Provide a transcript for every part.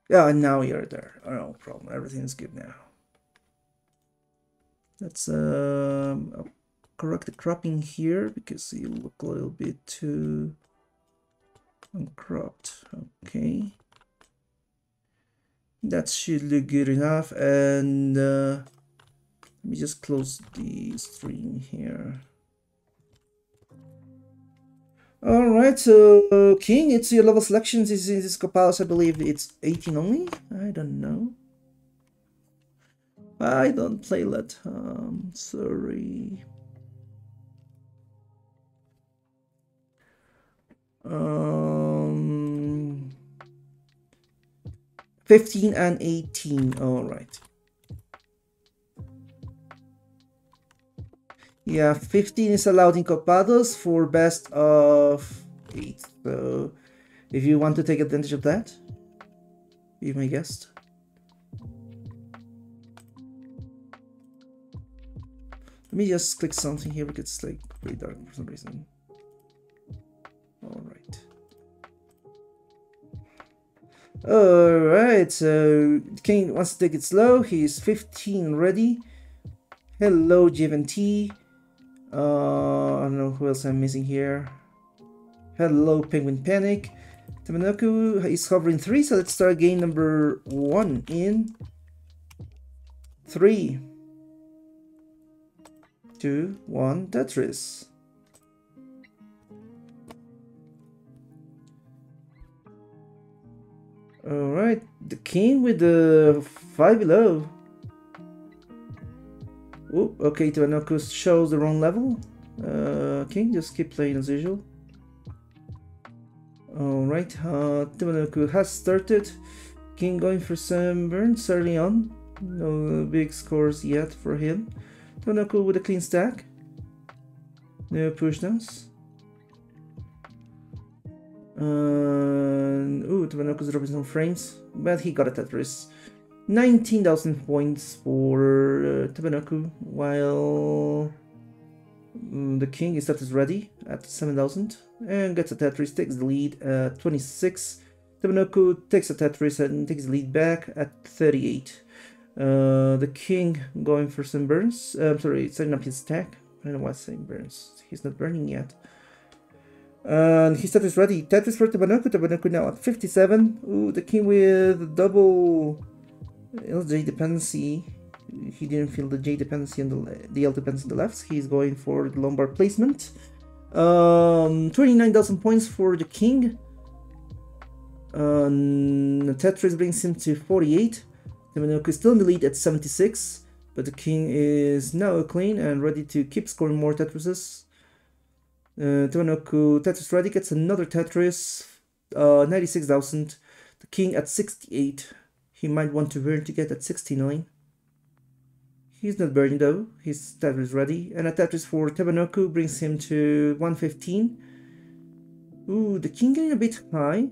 Yeah, now you're there. Oh, no problem. Everything's good now. Let's correct the cropping here because you look a little bit too uncropped. Okay. That should look good enough. And let me just close the stream here. Alright, so King, it's your level selections is in this Copalis, I believe it's 18 only? I don't know. I don't play that. Sorry. 15 and 18. Alright. Yeah, 15 is allowed in Copados for best of 8. So if you want to take advantage of that, be my guest. Let me just click something here because it's like pretty dark for some reason. Alright. Alright, so King wants to take it slow. He's 15 ready. Hello, GVNT. I don't know who else I'm missing here. Hello, Penguin Panic. Tamanoku is hovering 3, so let's start game number 1 in 3, 2, 1, Tetris. Alright, the King with the 5 below. Oop, okay, Tamanoku shows the wrong level. King, just keep playing as usual. Alright, Tamanoku has started. King going for some burns early on. No big scores yet for him. Tamanoku with a clean stack. No pushdowns. Ooh, Tamanoku's dropping some frames, but he got a Tetris. 19,000 points for Tamanoku, while the King is Tetris ready at 7,000 and gets a Tetris, takes the lead at 26. Tamanoku takes a Tetris and takes the lead back at 38. The King going for some burns. Sorry, setting up his stack. I don't know why I'm saying burns. He's not burning yet. And his Tetris ready. Tetris for Tamanoku. Tamanoku now at 57. Ooh, the King with double LJ dependency. He didn't feel the J dependency and the L dependency on the left. He's going for the Lombard placement. 29,000 points for the King. The Tetris brings him to 48. Tamanoku is still in the lead at 76, but the King is now clean and ready to keep scoring more Tetrises. Tamanoku Tetris ready gets another Tetris, 96,000. The King at 68. He might want to burn to get at 69. He's not burning though. His Tetris ready, and a Tetris for Tamanoku brings him to 115. Ooh, the King getting a bit high.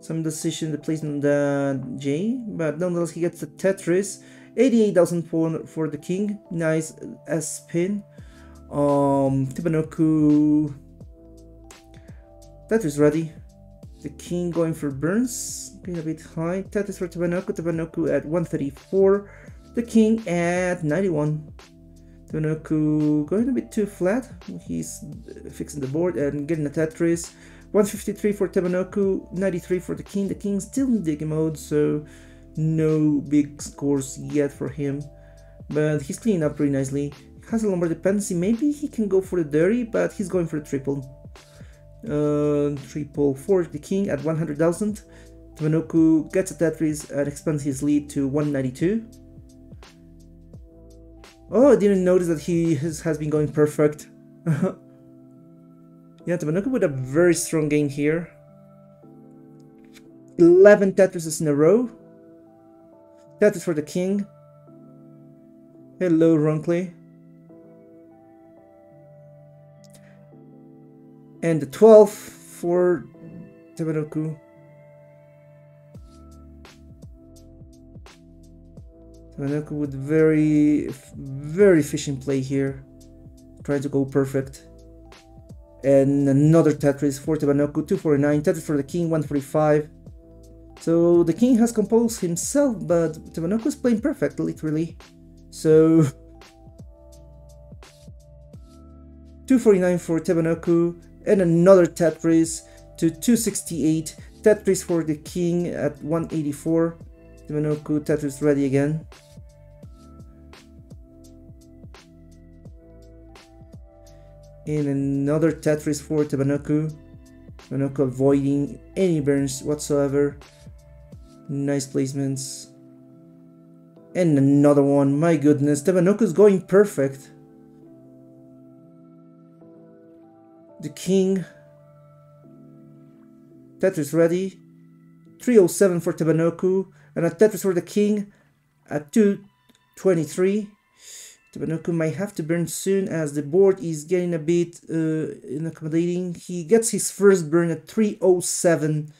Some decision the placement on the J, but nonetheless he gets the Tetris. 88,000 for the King. Nice S spin. Tamanoku Tetris ready. The King going for burns, being a bit high. Tetris for Tamanoku. Tamanoku at 134. The King at 91. Tamanoku going a bit too flat. He's fixing the board and getting a Tetris. 153 for Tamanoku, 93 for the King. The King's still in dig mode, so no big scores yet for him. But he's cleaning up pretty nicely. Has a Lombard dependency. Maybe he can go for the dirty, but he's going for the triple. Triple for the King at 100,000. Tamanoku gets a Tetris and expands his lead to 192. Oh, I didn't notice that he has been going perfect. Yeah, Tamanoku with a very strong game here. 11 Tetrises in a row. Tetris for the King. Hello, Ronkley. And the 12 for Tamanoku. Tamanoku with very efficient play here. Trying to go perfect. And another Tetris for Tamanoku, 249. Tetris for the King, 145. So the king has composed himself, but Tebanoku is playing perfect, literally. So 249 for Tebanoku, and another Tetris to 268. Tetris for the king at 184. Tebanoku, Tetris ready again. And another Tetris for Tebanoku. Tebanoku avoiding any burns whatsoever. Nice placements. And another one, my goodness, Tebanoku's going perfect. The king. Tetris ready. 307 for Tebanoku. And a Tetris for the king at 223. Tebanoku might have to burn soon as the board is getting a bit inaccommodating. He gets his first burn at 307.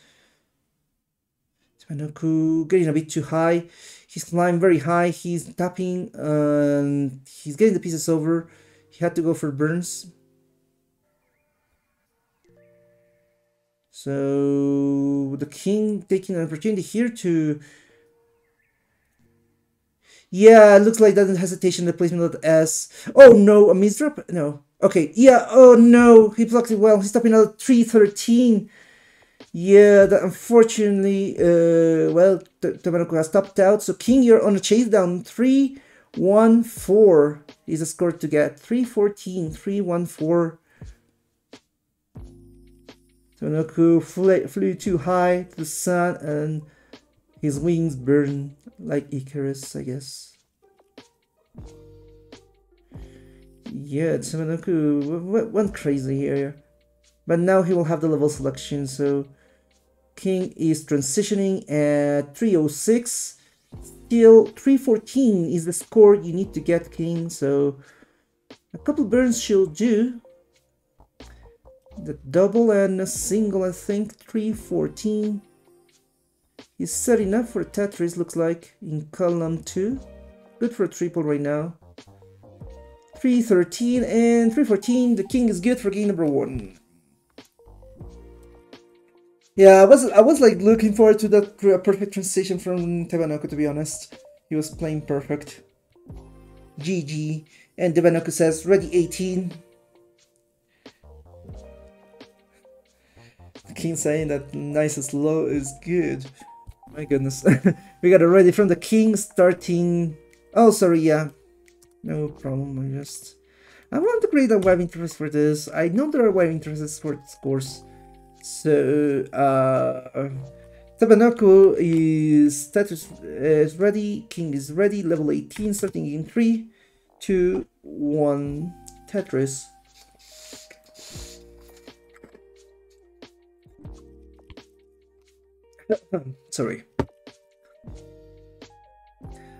Tebanoku getting a bit too high. He's climbed very high. He's tapping and he's getting the pieces over. He had to go for burns. So the king taking an opportunity here to... Yeah, it looks like that hesitation, the placement of the S. Oh no, a misdrop? No. Okay, yeah, oh no, he blocked it well. He's stopping at 313. Yeah, that unfortunately, well, Tebanoku has topped out. So king, you're on a chase down. 314 is a score to get. 314, 314. Tebanoku flew too high to the sun and his wings burn like Icarus, I guess. Yeah, Tebanoku went crazy here. But now he will have the level selection, so king is transitioning at 306. Still 314 is the score you need to get king, so a couple burns should do. The double and a single, I think. 314 is setting up for Tetris, looks like, in column 2. Good for a triple right now. 313 and 314. The king is good for game number 1. Yeah, I was like looking forward to that perfect transition from Tebanoku, to be honest. He was playing perfect. GG. And Tebanoku says, ready 18. The king saying that nice and slow is good. My goodness. We got it ready from the king starting... Oh, sorry, yeah. No problem, I want to create a web interface for this. I know there are web interfaces for scores. So, Tebanoku is ready, king is ready, level 18, starting in 3, 2, 1, Tetris. Sorry.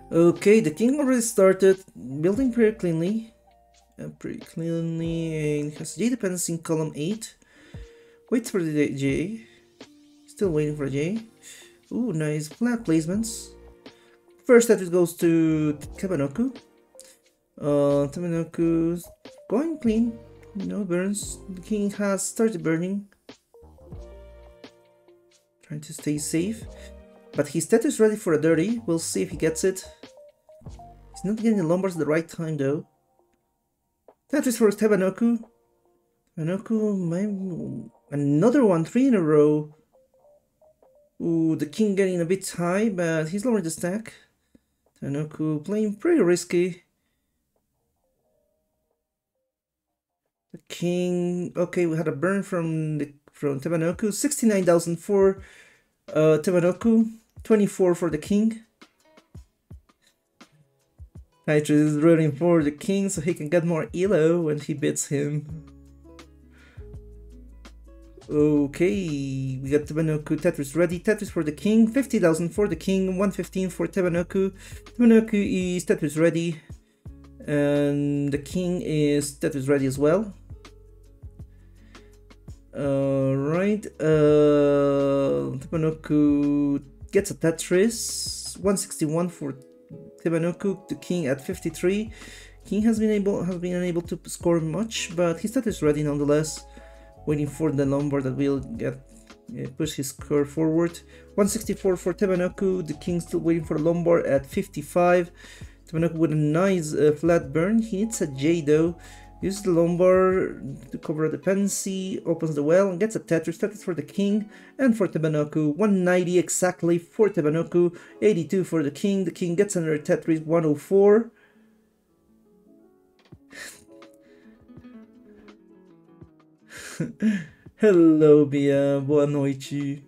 Okay, the king already started building pretty cleanly. And has J dependency in column 8. Waits for the J. Still waiting for J. Ooh, nice flat placements. First Tetris goes to Tebanoku. Tebanoku's going clean. No burns. The king has started burning. Trying to stay safe. But his Tetris ready for a dirty. We'll see if he gets it. He's not getting the Lombards at the right time though. Tetris for Tebanoku. Tebanoku, another one, 3 in a row. Ooh, the king getting a bit high, but he's lowering the stack. Tebanoku playing pretty risky. The king, okay, we had a burn from Tebanoku. 69,000 for Tebanoku, 24 for the king. Tetris is rooting for the king so he can get more elo when he beats him. Okay, we got Tebanoku, Tetris ready. Tetris for the king, 50,000 for the king, 115 for Tebanoku. Tebanoku is Tetris ready. And the king is Tetris ready as well. Alright, Tebanoku gets a Tetris, 161 for Tebanoku, the king at 53. King has been unable to score much, but his Tetris ready nonetheless. Waiting for the Lombard that will get push his score forward. 164 for Tebanoku. The king still waiting for a Lombard at 55. Tebanoku with a nice flat burn. He needs a J though. Uses the Lombard to cover a dependency, opens the well, and gets a Tetris. Tetris for the king and for Tebanoku. 190 exactly for Tebanoku, 82 for the king. The king gets another Tetris, 104. Hello, Bia. Boa noite.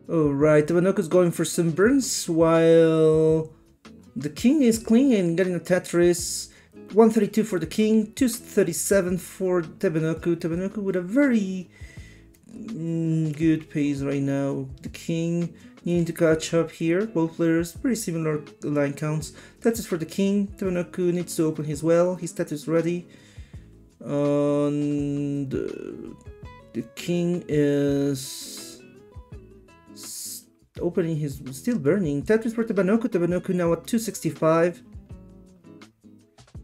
Alright, Tebanoku's going for some burns while the king is clean and getting a Tetris. 132 for the king, 237 for Tebanoku. Tebanoku with a very good pace right now. The king needing to catch up here. Both players, very similar line counts. Tetris for the king. Tebanoku needs to open his well. His Tetris ready. And the king is opening his, still burning. Tetris for Tebanoku. Tebanoku now at 265.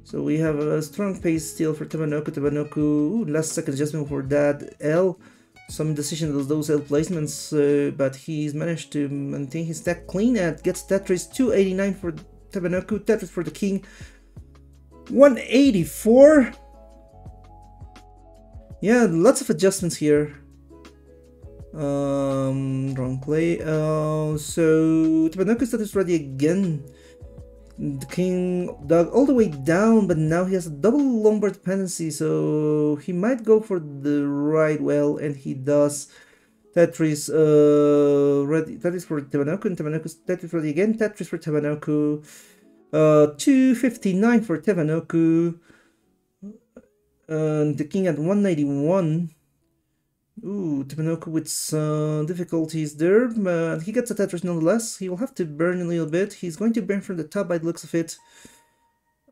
So we have a strong pace still for Tebanoku. Tebanoku, last second adjustment for that L. Some decision of those L placements, but he's managed to maintain his stack clean and gets Tetris. 289 for Tebanoku. Tetris for the king. 184. Yeah, lots of adjustments here. Wrong play. So Tebanoku status ready again. The king dug all the way down, but now he has a double Lombard dependency, so he might go for the right well, and he does. Tetris ready. Tetris for Tebanoku, and Tebanoku's Tetris ready again. Tetris for Tebanoku. 259 for Tebanoku. And the king at 191. Ooh, Tebanoku with some difficulties there, but he gets a Tetris nonetheless. He will have to burn a little bit. He's going to burn from the top by the looks of it.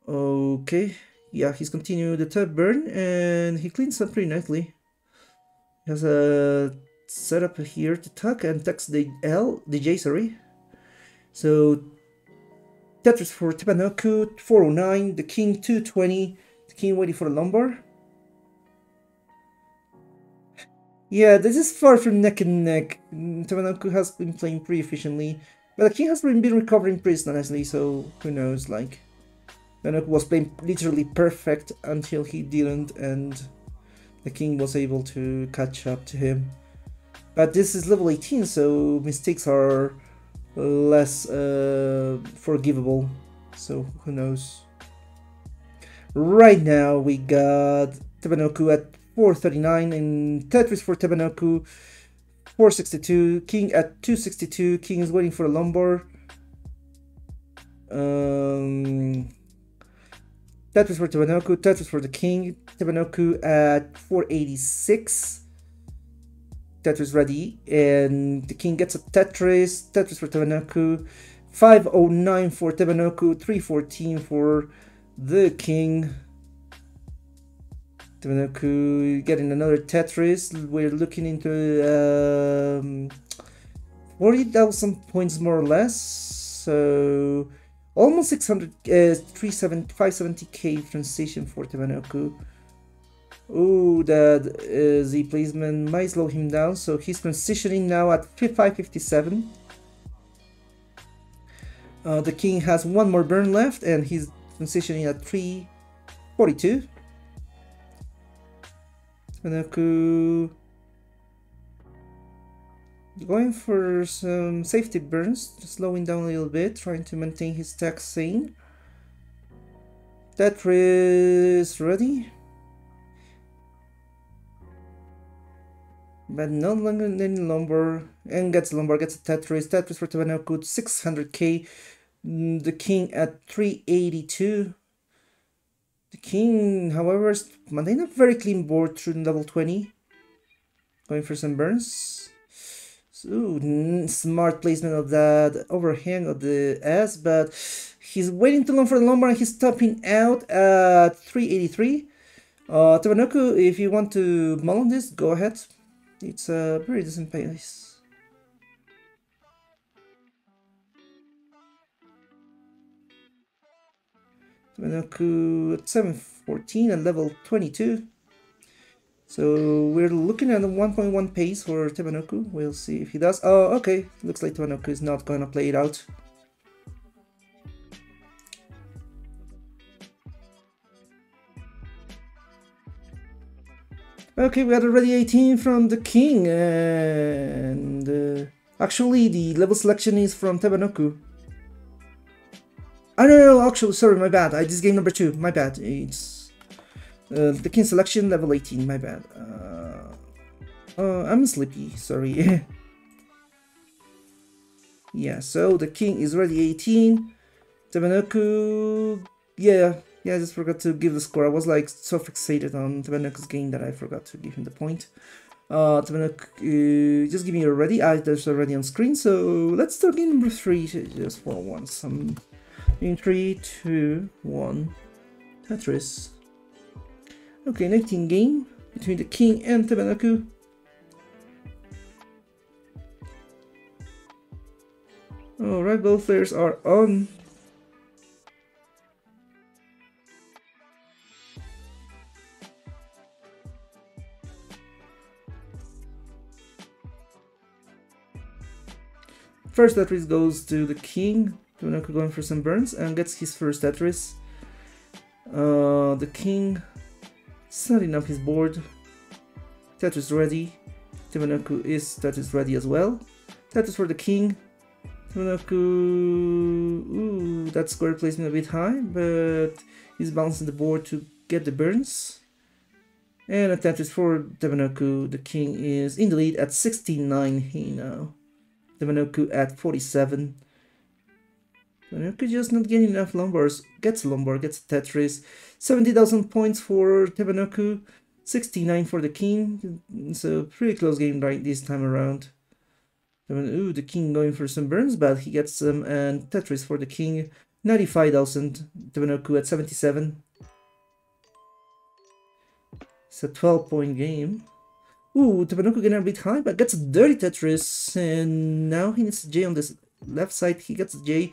Okay, yeah, he's continuing the top burn, and he cleans up pretty nicely. He has a setup here to tuck and tucks the J, sorry. So, Tetris for Tebanoku, 409, the king 220, the king waiting for a Lombard. Yeah, this is far from neck and neck. Tebanoku has been playing pretty efficiently, but the king has been recovering pretty nicely, so who knows, like... Tebanoku was playing literally perfect until he didn't, and the king was able to catch up to him. But this is level 18, so mistakes are less forgivable, so who knows. Right now we got Tebanoku at 439 and Tetris for Tebanoku 462, king at 262, king is waiting for a Lombard. Tetris for Tebanoku, Tetris for the king, Tebanoku at 486. Tetris ready, and the king gets a Tetris. Tetris for Tebanoku, 509 for Tebanoku, 314 for the king. Tebanoku getting another Tetris. We're looking into 40,000 points more or less. So almost 600, 570k transition for Tebanoku. Ooh, that Z placement might slow him down, so he's transitioning now at 557. The king has one more burn left, and he's transitioning at 342. Tebanoku going for some safety burns, slowing down a little bit, trying to maintain his stack sane. Tetris ready. But no longer any Lombard, and gets Lombard, gets a Tetris. Tetris for Tebanoku, 600k. The king at 382. The king, however, is maintaining a very clean board through level 20. Going for some burns. So, smart placement of that overhang of the S, but he's waiting too long for the Lombard and he's topping out at 383. Tebanoku, if you want to mull on this, go ahead. It's a very decent pace. Tabanoku at 714 and level 22. So we're looking at a 1.1 pace for Tabanoku. We'll see if he does. Oh, okay. Looks like Tabanoku is not gonna play it out. Okay, we got already 18 from the king, and actually the level selection is from Tabanoku. Oh no, actually, sorry, my bad. This is game number 2, my bad. It's the king selection, level 18, my bad. I'm sleepy, sorry. Yeah, so the king is already 18. Tabanoku, yeah, I just forgot to give the score. I was like so fixated on Tabanoku's game that I forgot to give him the point. Tabanoku, just give me already. There's already on screen, so let's start game number 3 just for once. In 3, 2, 1, Tetris. Okay, 19 game between the king and Tabanoku. Alright, both players are on. First Tetris goes to the king. Tabanoku going for some burns and gets his first Tetris. The king setting up his board. Tetris ready. Tabanoku is Tetris ready as well. Tetris for the king. Tabanoku, ooh, that square placement a bit high, but he's balancing the board to get the burns. And a Tetris for Tabanoku. The king is in the lead at 69 here now. Tabanoku at 47. Tabanoku just not getting enough Lombars. Gets a Lombard, gets a Tetris. 70,000 points for Tabanoku. 69 for the king. So pretty close game right this time around. Ooh, the king going for some burns, but he gets some, and Tetris for the king. 95,000. Tabanoku at 77. It's a 12-point game. Ooh, Tabanoku getting a bit high, but gets a dirty Tetris, and now he needs a J on this left side. He gets a J.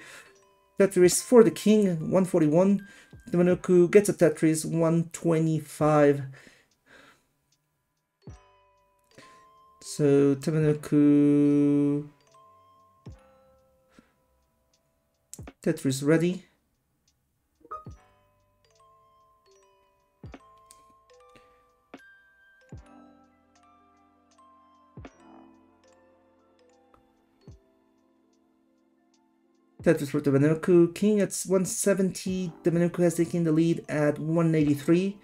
Tetris for the king, 141. Tabanoku gets a Tetris, 125. So Tabanoku Tetris ready. Tetris for Tabanoku. King at 170. Tabanoku has taken the lead at 183.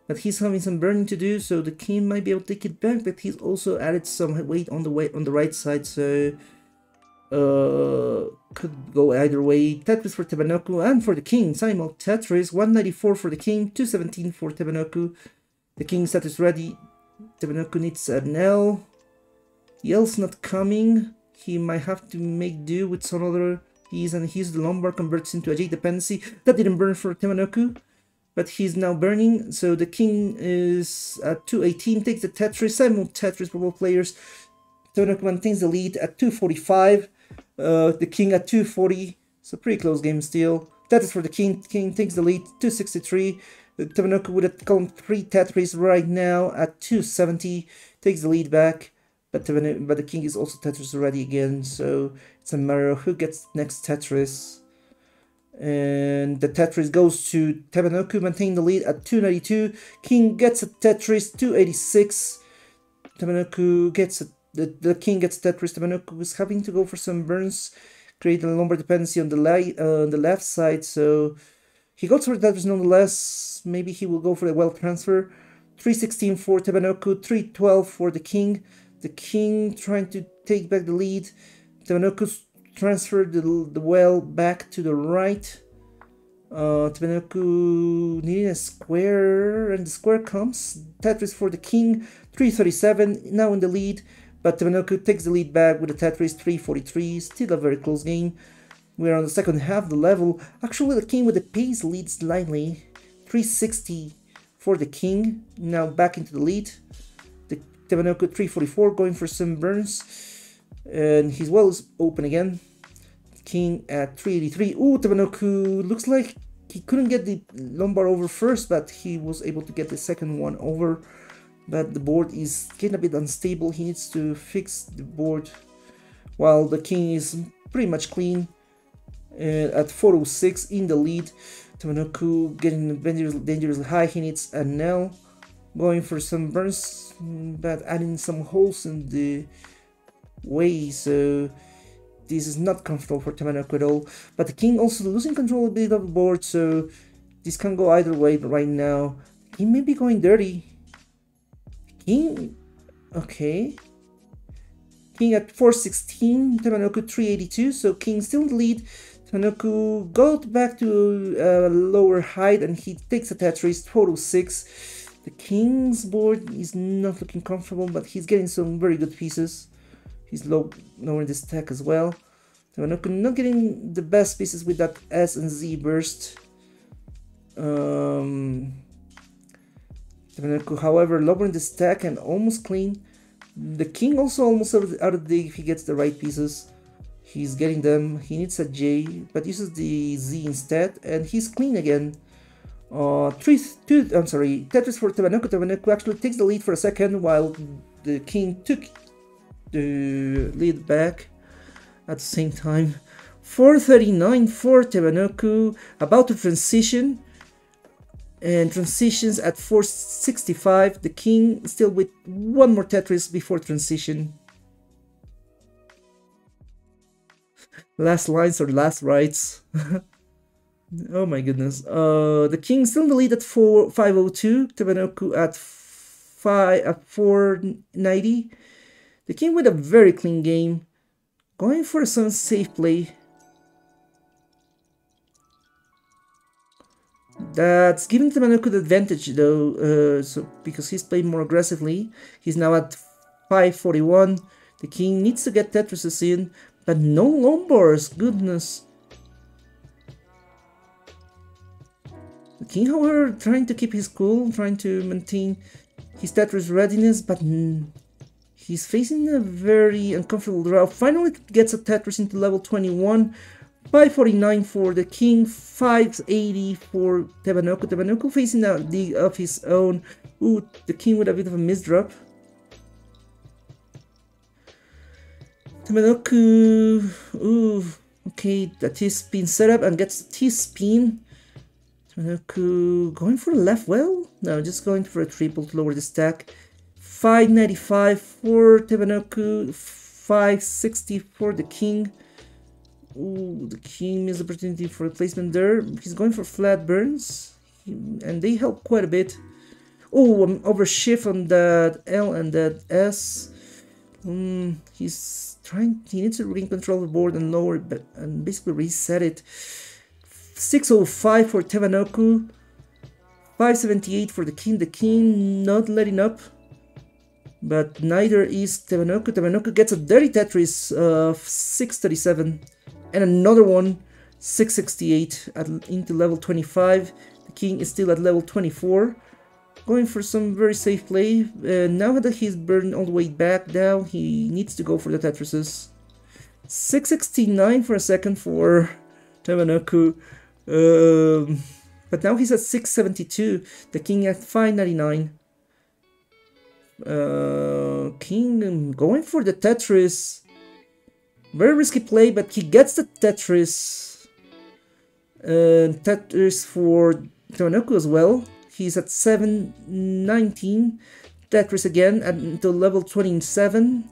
But he's having some burning to do, so the king might be able to take it back, but he's also added some weight on the right side, so could go either way. Tetris for Tabanoku and for the king. Simul Tetris, 194 for the king, 217 for Tabanoku. The king's Tetris ready. Tabanoku needs an L. The L's not coming. He might have to make do with some other keys, and he's the Lombard converts into a J dependency. That didn't burn for Tabanoku, but he's now burning. So the king is at 218, takes the Tetris, Simul Tetris for both players. Tabanoku maintains the lead at 245. The king at 240. So pretty close game still. Tetris for the king. King takes the lead, 263. Tabanoku with a column 3 Tetris right now at 270. Takes the lead back. But the king is also Tetris ready again. So it's a matter of who gets next Tetris. And the Tetris goes to Tabanoku, maintain the lead at 292. King gets a Tetris, 286. Tabanoku gets the king gets Tetris. Tabanoku is having to go for some burns, create a Lombard dependency on the left side. So he goes for Tetris nonetheless. Maybe he will go for the well transfer. 316 for Tabanoku, 312 for the king. The king trying to take back the lead. Tabanoku's transferred the well back to the right. Tabanoku needing a square, and the square comes. Tetris for the king, 337, now in the lead, but Tabanoku takes the lead back with a Tetris, 343, still a very close game. We're on the second half of the level. Actually, the king with the pace leads slightly, 360 for the king, now back into the lead. The Tabanoku 344 going for some burns. And his well is open again. King at 383. Ooh, Tabanoku looks like he couldn't get the Lombard over first, but he was able to get the second one over. But the board is getting a bit unstable. He needs to fix the board, while the king is pretty much clean at 406 in the lead. Tamanoku getting dangerously high. He needs a nail, going for some burns, but adding some holes in the way, so this is not comfortable for Tamanoku at all. But the king also losing control a bit of the board, so this can go either way right now. He may be going dirty. King, okay. King at 416, Tamanoku 382, so king still in the lead. Tamanoku goes back to a lower height and he takes a Tetris, 406. The king's board is not looking comfortable, but he's getting some very good pieces. He's lowering the stack as well. Tamanoku not getting the best pieces with that S and Z burst. Tamanoku, however, lowering the stack and almost clean. The king also almost out of the if he gets the right pieces. He's getting them. He needs a J, but uses the Z instead, and he's clean again. Tetris for Tamanoku. Tamanoku actually takes the lead for a second, while the king took the lead back at the same time. 439 for Tamanoku, about to transition, and transitions at 465. The king still with one more Tetris before transition. Last lines or last rights. Oh my goodness. The king still in the lead at 502. Tamanoku at 490. The king with a very clean game, going for some safe play. That's giving Tamanoku the advantage though, so because he's playing more aggressively. He's now at 541. The king needs to get Tetrises in, but no Lombards, goodness. The king, however, trying to keep his cool, trying to maintain his Tetris readiness, but he's facing a very uncomfortable draw. Finally gets a Tetris into level 21. 549 for the king, 580 for Tamanoku. Tamanoku facing a league of his own. Ooh, the king with a bit of a misdrop. Tamanoku, ooh, okay, the T-spin setup and gets T-spin. Tamanoku going for a left well? No, just going for a triple to lower the stack. 595 for Tamanoku, 560 for the king. Ooh, the king missed opportunity for replacement there. He's going for flat burns, and they help quite a bit. Oh, I'm overshift on that L and that S. He's trying. He needs to regain control of the board and lower it, and basically reset it. 605 for Tamanoku, 578 for the king. The king not letting up, but neither is Tamanoku. Tamanoku gets a dirty Tetris of 637. And another one, 668 into level 25. The king is still at level 24. Going for some very safe play. Now that he's burned all the way back down, he needs to go for the Tetrises. 669 for a second for Tamanoku. But now he's at 672. The king at 599. King going for the Tetris. Very risky play, but he gets the Tetris. Tetris for Tamanoku as well. He's at 719. Tetris again until level 27.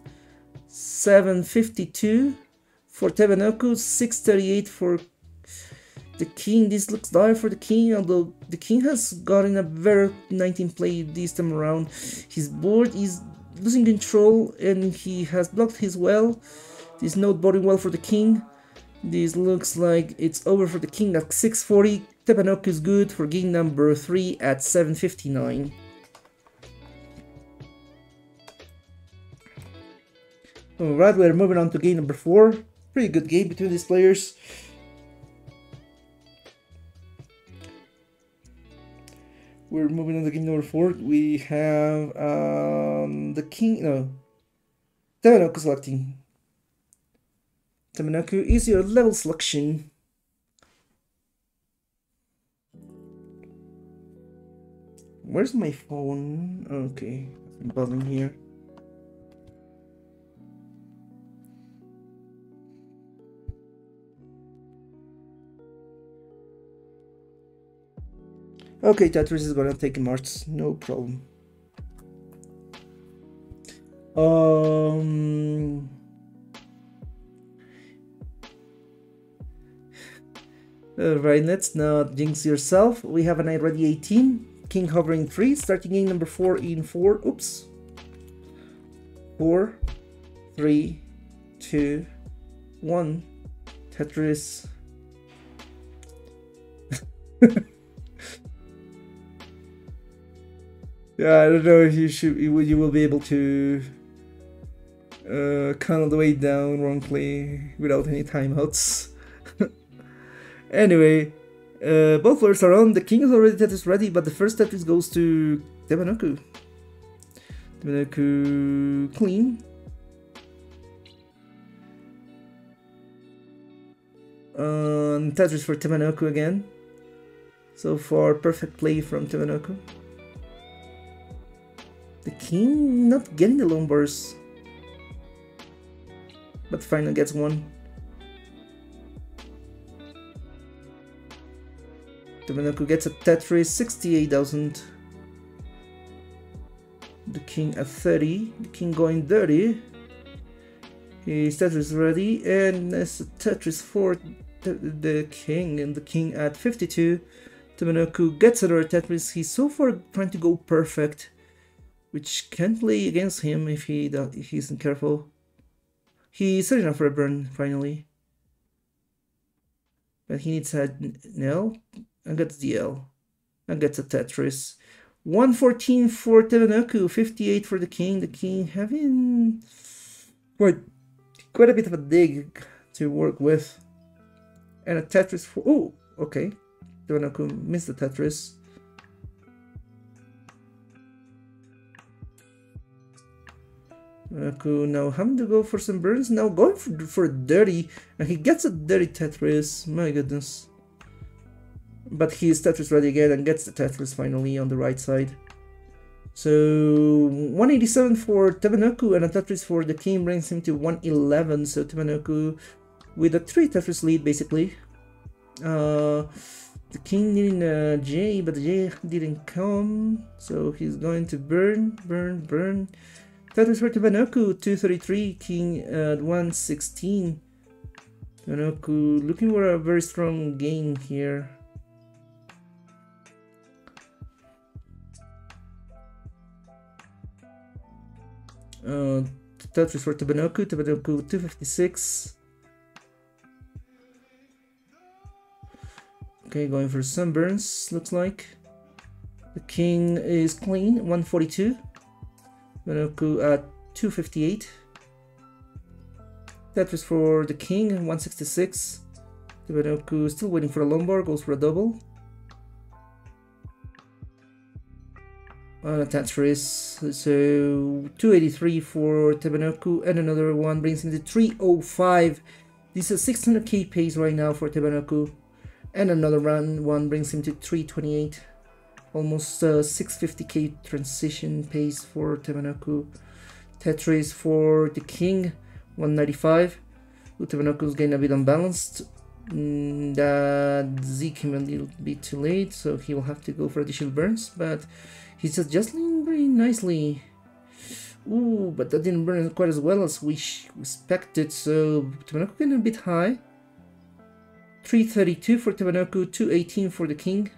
752 for Tamanoku. 638 for the king. This looks dire for the king, although the king has gotten a very 19 play this time around. His board is losing control and he has blocked his well. This not boding well for the king. This looks like it's over for the king at 640. Tamanoku is good for game number 3 at 759. Alright, we're moving on to game number 4. Pretty good game between these players. We're moving on to game number 4. We have the king, no, Tamanoku selecting. Tamanoku is your level selection. Where's my phone? Okay, I'm buzzing here. Okay, Tetris is gonna take March, no problem. Right, let's not jinx yourself. We have a knight ready 18, king hovering 3, starting game number 4 in 4. Oops. 4, 3, 2, 1. Tetris. Yeah, I don't know if you will be able to count the way down wrongly without any timeouts. Anyway, both players are on. The king is already Tetris ready, but the first Tetris goes to Tebanoku. Tebanoku clean. Tetris for Tebanoku again. So far, perfect play from Tebanoku. The king not getting the Lombards, but finally gets one. Tebanoku gets a Tetris 68,000. The king at 30. The king going dirty. His Tetris ready, and there's a Tetris for the king, and the king at 52. Tebanoku gets another Tetris. He's so far trying to go perfect, which can play against him if he isn't careful. He's setting up for a burn finally, but he needs a L and gets the L and gets a Tetris. 114 for Tebanoku, 58 for the king. The king having quite a bit of a dig to work with, and a Tetris for okay. Tebanoku missed the Tetris. Tebanoku now having to go for some burns. Now going for a dirty, and he gets a dirty Tetris. My goodness. But he's Tetris ready again and gets the Tetris finally on the right side. So 187 for Tebanoku, and a Tetris for the king brings him to 111. So Tebanoku with a 3 Tetris lead basically. The king needing a J, but the J didn't come. So he's going to burn. Tetris for Tebanoku, 233, king at 116. Tebanoku looking for a very strong game here. Tetris for Tebanoku, 256. Okay, going for sunburns, looks like. The king is clean, 142. Tebanoku at 258. Tetris for the king, 166. Tebanoku still waiting for a Lombard, goes for a double. Tetris, so 283 for Tebanoku, and another one brings him to 305. This is 600k pace right now for Tebanoku, and another one brings him to 328. Almost 650k transition pace for Tebanoku. Tetris for the king, 195. Tebanoku's getting a bit unbalanced. That Z came a little bit too late, so he will have to go for additional burns, but he's adjusting very nicely. Ooh, but that didn't burn quite as well as we expected, so Tebanoku getting a bit high. 332 for Tebanoku, 218 for the king.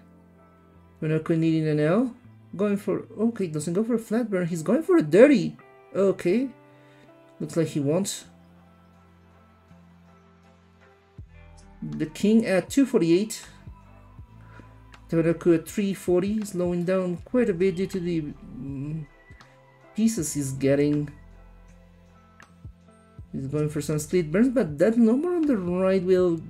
Tebanoku needing an L. Going for... okay, doesn't go for a flat burn, he's going for a dirty. Okay. Looks like he wants. The king at 248. Tebanoku at 340, slowing down quite a bit due to the pieces he's getting. He's going for some split burns, but that number on the right will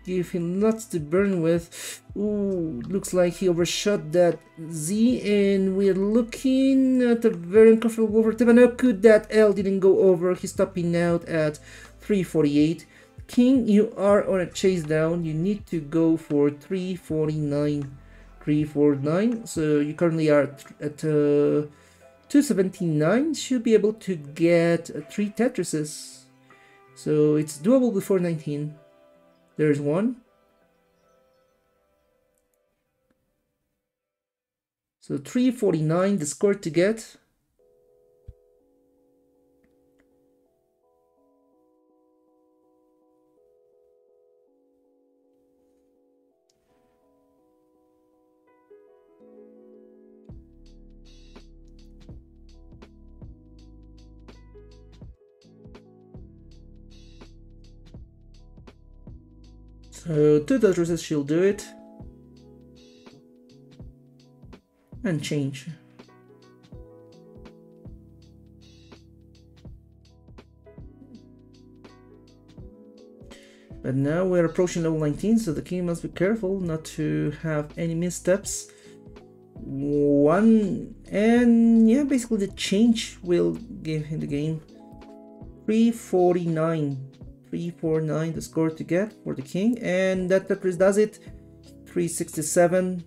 give him lots to burn with. Ooh, looks like he overshot that Z, and we're looking at a very uncomfortable go for Tebanoku. That L didn't go over, he's stopping out at 348. King, you are on a chase down, you need to go for 349. 3, 4, 9. So you currently are at 279. Should be able to get 3 Tetrises. So it's doable before 19. There's one. So 349, the score to get. So 2 Tetrises she'll do it. And change. But now we're approaching level 19, so the king must be careful not to have any missteps. One, and yeah, basically the change will give him the game. 349. 349, the score to get for the king, and that Tetris does it. 367.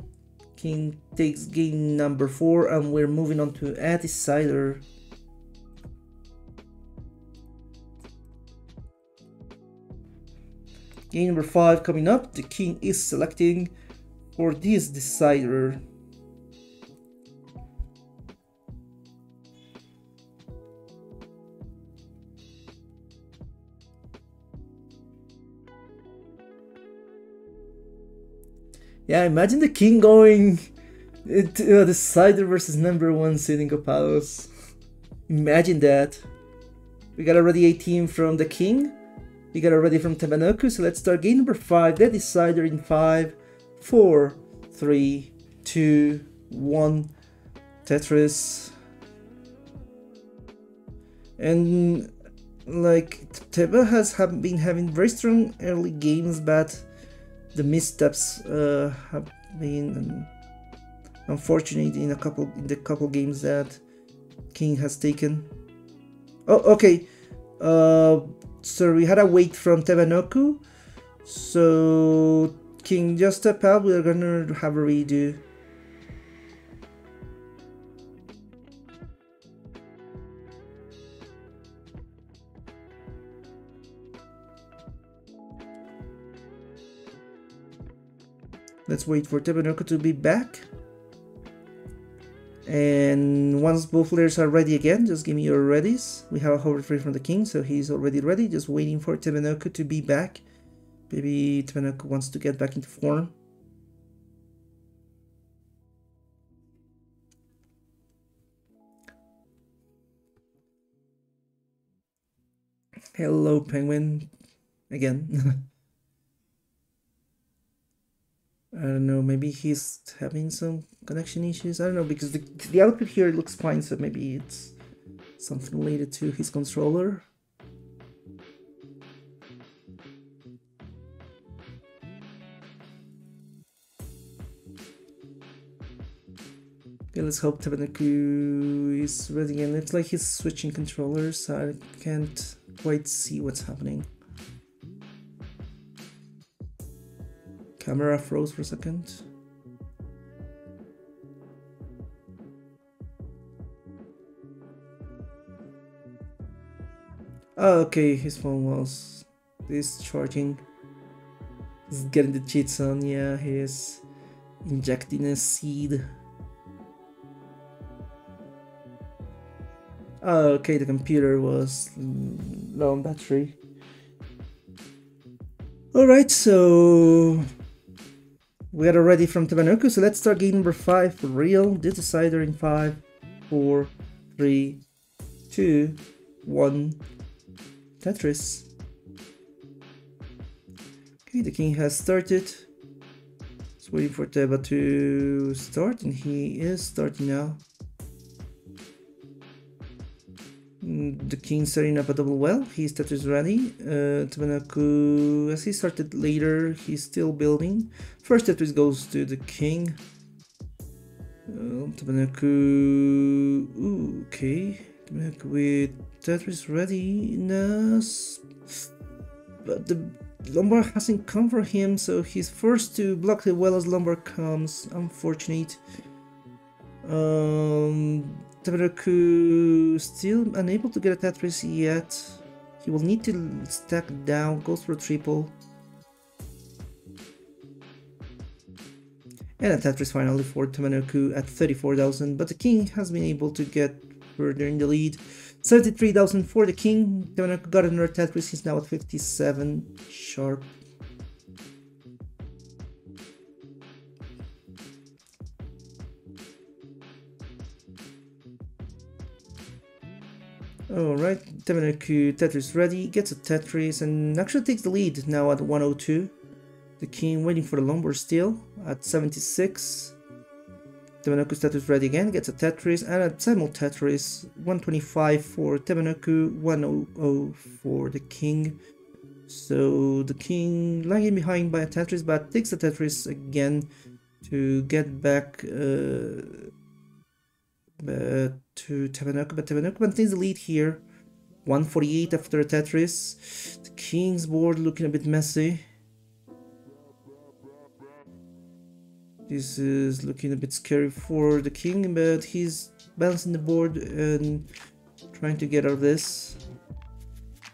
King takes game number 4, and we're moving on to a decider. Game number 5 coming up. The king is selecting for this decider. Yeah, imagine the king going to a decider versus number 1 seed in Copados. Imagine that. We got already 18 from the king. We got already from Tebanoku, so let's start game number 5. The decider in 5, 4, 3, 2, 1. Tetris. And like Teba has been having very strong early games, but the missteps have been unfortunate in the couple games that King has taken. Oh, okay. So we had a wait from Tebanoku. So King just step out. We're gonna have a redo. Let's wait for Tebanoku to be back. And once both players are ready again, just give me your readies. We have a hover free from the king, so he's already ready. Just waiting for Tebanoku to be back. Maybe Tebanoku wants to get back into form. Hello, Penguin. Again. I don't know, maybe he's having some connection issues. I don't know, because the output here looks fine, so maybe it's something related to his controller. Okay, let's hope Tebanoku is ready, and it's like he's switching controllers, so I can't quite see what's happening. Camera froze for a second. Oh, okay, his phone was discharging. He's getting the cheats on, yeah, he is injecting a seed. Oh, okay, the computer was low on battery. Alright, so we are ready from Tebanoku, so let's start game number 5 for real. The decider in 5, 4, 3, 2, 1. Tetris. Okay, the king has started. Just waiting for Teba to start, and he is starting now. The king setting up a double well. His Tetris ready. Tebanoku, as he started later, he's still building. First Tetris goes to the king. Tebanoku. Ooh, okay. Tebanoku with Tetris ready. But the Lombard hasn't come for him, so he's forced to block the well as Lombard comes. Unfortunate. Tabaraku still unable to get a Tetris yet. He will need to stack down, goes for a triple. And a Tetris finally for Tamanoku at 34,000, but the king has been able to get further in the lead. 73,000 for the king. Tamanoku got another Tetris, he's now at 57 sharp. Alright, Tamanoku Tetris ready, gets a Tetris and actually takes the lead now at 102. The king waiting for the Lombard still at 76. Tamanoku's Tetris ready again, gets a Tetris and a Simul Tetris. 125 for Tamanoku, 100 for the king. So the king lagging behind by a Tetris, but takes the Tetris again to get back to Tamanoku, but Tamanoku maintains the lead here. 148 after a Tetris. The king's board looking a bit messy. This is looking a bit scary for the king, but he's balancing the board and trying to get out of this.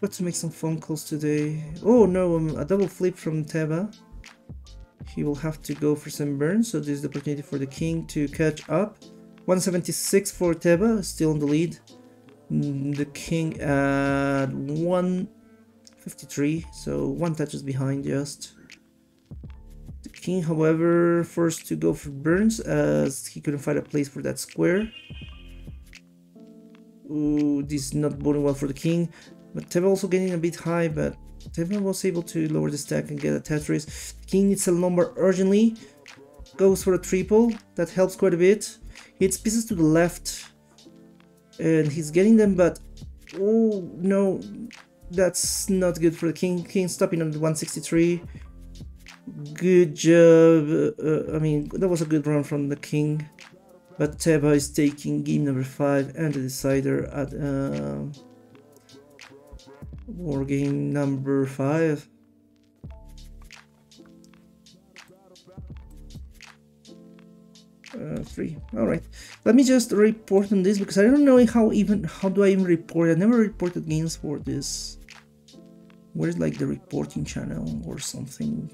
Got to make some phone calls today. Oh no, a double flip from Teba. He will have to go for some burns, so this is the opportunity for the king to catch up. 176 for Teba, still in the lead. The king at 153, so one touches behind just. The king, however, forced to go for burns as he couldn't find a place for that square. Ooh, this is not boding well for the king. But Teba also getting a bit high, but Teba was able to lower the stack and get a Tetris. The king needs a Lombard urgently. Goes for a triple, that helps quite a bit. Hits pieces to the left and he's getting them, but oh no, that's not good for the king. King stopping on the 163. Good job. I mean, that was a good run from the king, but Teba is taking game number 5 and the decider at war game number 5. Three. All right. Let me just report on this because I don't know how do I even report. I never reported games for this. Where's like the reporting channel or something?